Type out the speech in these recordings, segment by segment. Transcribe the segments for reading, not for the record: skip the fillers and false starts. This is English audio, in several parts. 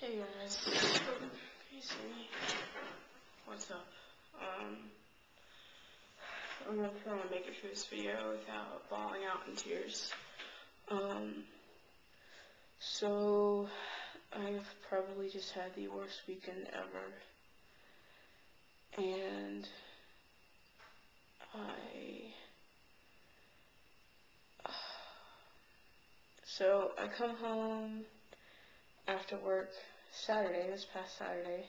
Hey guys, can you see me? What's up? I'm gonna try to make it through this video without bawling out in tears. So I've probably just had the worst weekend ever, and I come home after work this past Saturday,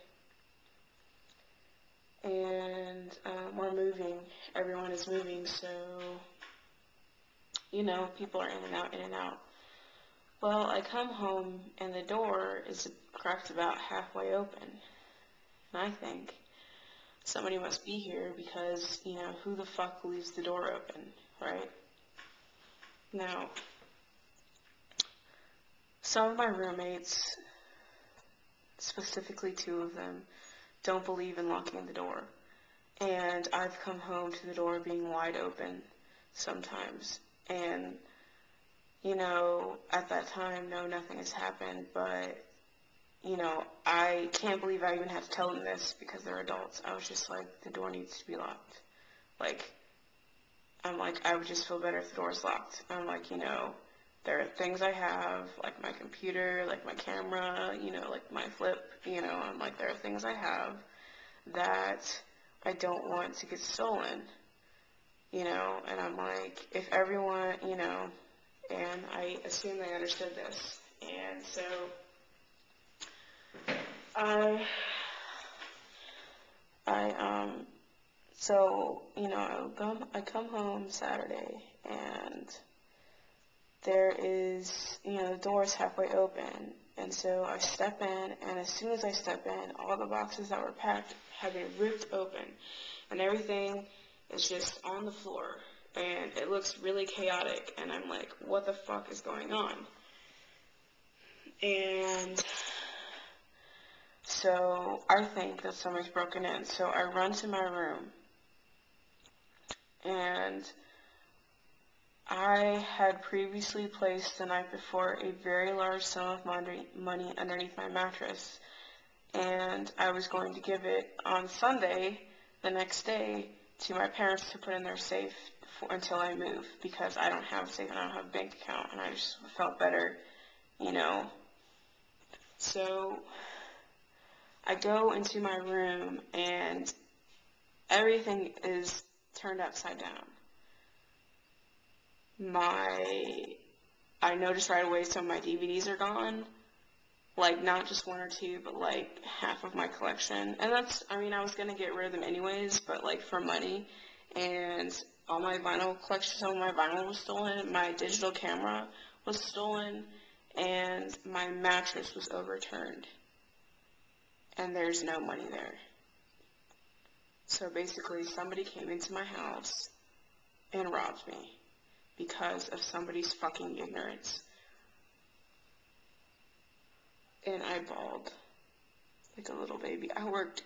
and we're moving. Everyone is moving, so, people are in and out. Well, I come home, and the door is cracked about halfway open, and I think somebody must be here because, who the fuck leaves the door open, right? Now, some of my roommates, specifically 2 of them, don't believe in locking the door. And I've come home to the door being wide open sometimes. And, at that time, no, nothing has happened, but, I can't believe I even had to tell them this because they're adults. I was just like, the door needs to be locked. I would just feel better if the door was locked. I'm like, there are things I have, like my computer, like my camera, like my flip, I'm like, there are things I have that I don't want to get stolen, and I'm like, if everyone, and I assume they understood this, and so I come home Saturday, and there is, the door is halfway open, and so I step in, and as soon as I step in, all the boxes that were packed have been ripped open, and everything is just on the floor, and it looks really chaotic, and I'm like, what the fuck is going on? And so I think that somebody's broken in, so I run to my room, and I had previously placed the night before a very large sum of money underneath my mattress, and I was going to give it on Sunday, the next day, to my parents to put in their safe until I move, because I don't have a safe and I don't have a bank account, and I just felt better, So I go into my room, and everything is turned upside down. I noticed right away some of my DVDs are gone, like not just 1 or 2, but like half of my collection, and I was gonna get rid of them anyways, but like for money, and all my vinyl collection, some of my vinyl was stolen, my digital camera was stolen, and my mattress was overturned, and there's no money there. So basically, somebody came into my house and robbed me because of somebody's fucking ignorance. And I bawled like a little baby. I worked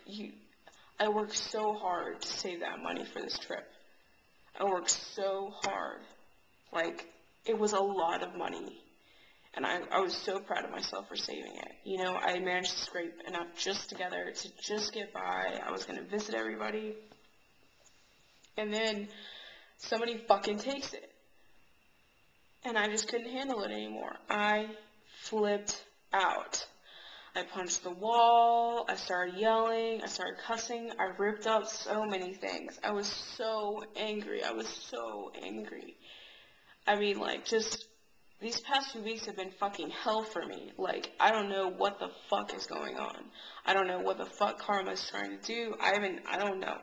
so hard to save that money for this trip. I worked so hard. Like, it was a lot of money. And I was so proud of myself for saving it. I managed to scrape enough just together to just get by. I was going to visit everybody. And then somebody fucking takes it. And I just couldn't handle it anymore. I flipped out. I punched the wall. I started yelling. I started cussing. I ripped up so many things. I was so angry. Just these past few weeks have been fucking hell for me. Like, I don't know what the fuck is going on. I don't know what the fuck karma is trying to do. I don't know.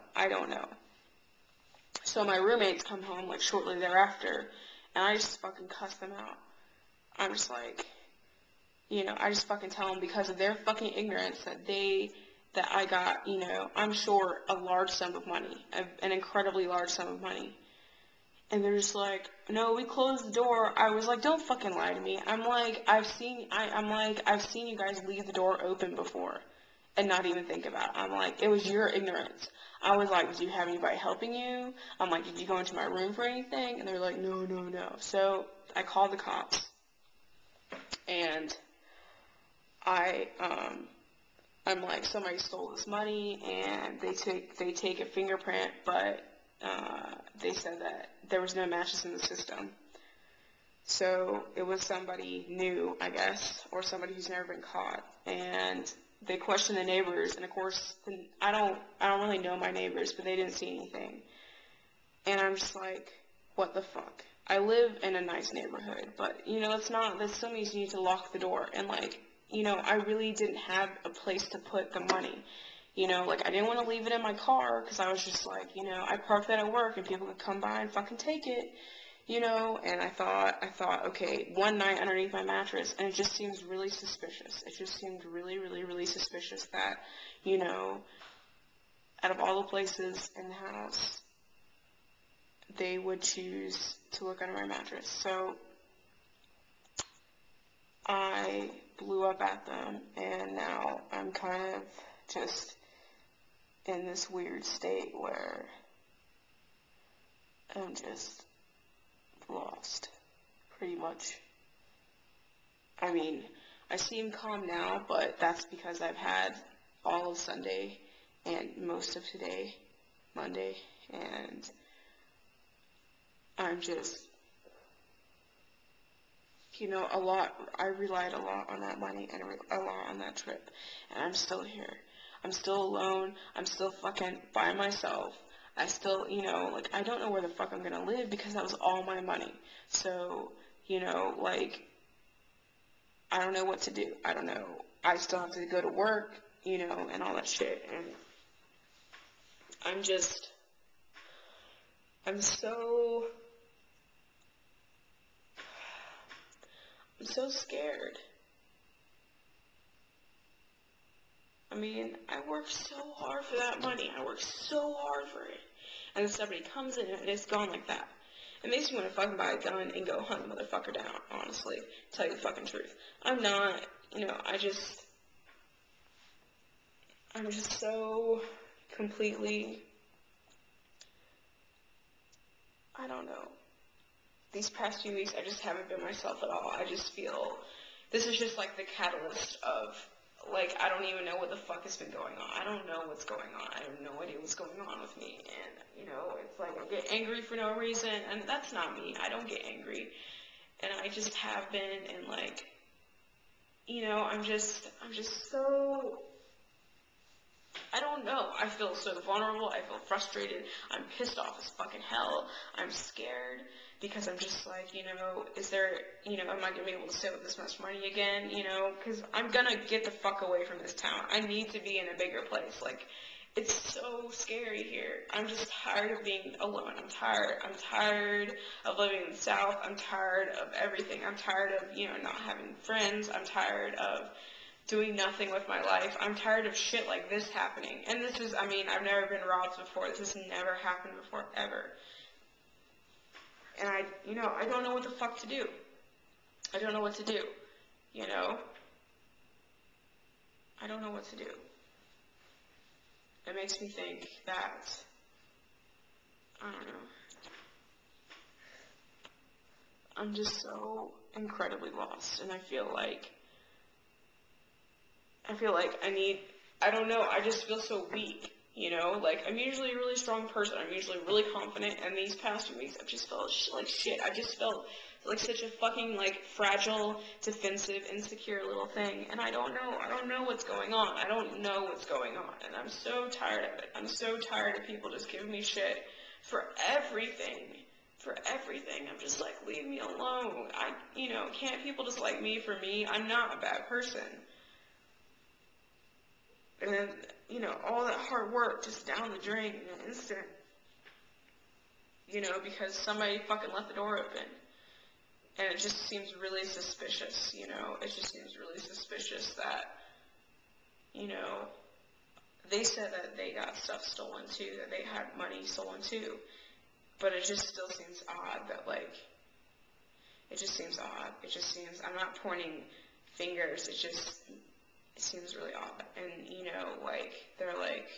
So my roommates come home, like, shortly thereafter, and I just fucking cuss them out. I'm just like, I just fucking tell them because of their fucking ignorance that I got, I'm sure a large sum of money, an incredibly large sum of money. And they're just like, no, we closed the door. I was like, don't fucking lie to me. I'm like, I've seen you guys leave the door open before and not even think about it. I'm like, it was your ignorance. I was like, did you have anybody helping you? I'm like, did you go into my room for anything? And they're like, no. So I called the cops, and I'm like, somebody stole this money, and they take a fingerprint, but they said that there was no matches in the system. So it was somebody new, I guess, or somebody who's never been caught. And they questioned the neighbors, and of course, I don't really know my neighbors, but they didn't see anything. And I'm just like, what the fuck? I live in a nice neighborhood, but, you know, that still means you need to lock the door. And, like, you know, I really didn't have a place to put the money. You know, like, I didn't want to leave it in my car, because I was just like, you know, I parked that at work, and people could come by and fucking take it, you know. And I thought, okay, one night underneath my mattress, and it just seems really suspicious. It just seemed really, really, really suspicious that, you know, out of all the places in the house, they would choose to look under my mattress. So I blew up at them, and now I'm kind of just in this weird state where I'm just lost, pretty much. I mean, I seem calm now, but that's because I've had all of Sunday and most of today, Monday, and I'm just, you know, I relied a lot on that money and a lot on that trip, and I'm still here. I'm still alone. I'm still fucking by myself. I still, you know, like, I don't know where the fuck I'm gonna live because that was all my money. So, you know, like, I don't know what to do. I don't know. I still have to go to work, you know, and all that shit, and I'm so scared. I mean, I worked so hard for that money. I worked so hard for it. And then somebody comes in and it's gone like that. It makes me want to fucking buy a gun and go hunt the motherfucker down, honestly. Tell you the fucking truth. I'm not, you know, I'm just so completely, I don't know. These past few weeks, I just haven't been myself at all. I just feel, this is just like the catalyst of, like, I don't even know what the fuck has been going on. I don't know what's going on. I have no idea what's going on with me. And, you know, it's like I get angry for no reason. And that's not me. I don't get angry. And I just have been. And, like, you know, I'm just so, I don't know. I feel so vulnerable. I feel frustrated. I'm pissed off as fucking hell. I'm scared. Because I'm just like, you know, is there, you know, am I going to be able to stay with this much money again, you know, because I'm going to get the fuck away from this town. I need to be in a bigger place. Like, it's so scary here. I'm just tired of being alone. I'm tired of living in the South. I'm tired of everything. I'm tired of, you know, not having friends. I'm tired of doing nothing with my life. I'm tired of shit like this happening. And this is, I mean, I've never been robbed before. This has never happened before, ever. And you know, I don't know what the fuck to do. I don't know what to do, you know? I don't know what to do. It makes me think that, I don't know, I'm just so incredibly lost, and I feel like I don't know, I just feel so weak. You know, like, I'm usually a really strong person. I'm usually really confident. And these past few weeks, I've just felt like shit. I just felt like such a fucking, like, fragile, defensive, insecure little thing. And I don't know what's going on. I don't know what's going on. And I'm so tired of it. I'm so tired of people just giving me shit for everything. For everything. I'm just like, leave me alone. You know, can't people just like me for me? I'm not a bad person. And then, you know, all that hard work just down the drain in an instant. You know, because somebody fucking left the door open. And it just seems really suspicious, you know. It just seems really suspicious that, you know, they said that they got stuff stolen too, that they had money stolen too. But it just still seems odd that, like, it just seems odd. It just seems, I'm not pointing fingers, it seems really odd. And, you know, like, they're like,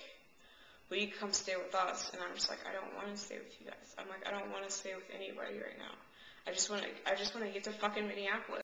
will you come stay with us? And I'm just like, I don't want to stay with you guys. I'm like, I don't want to stay with anybody right now. I just want to get to fucking Minneapolis.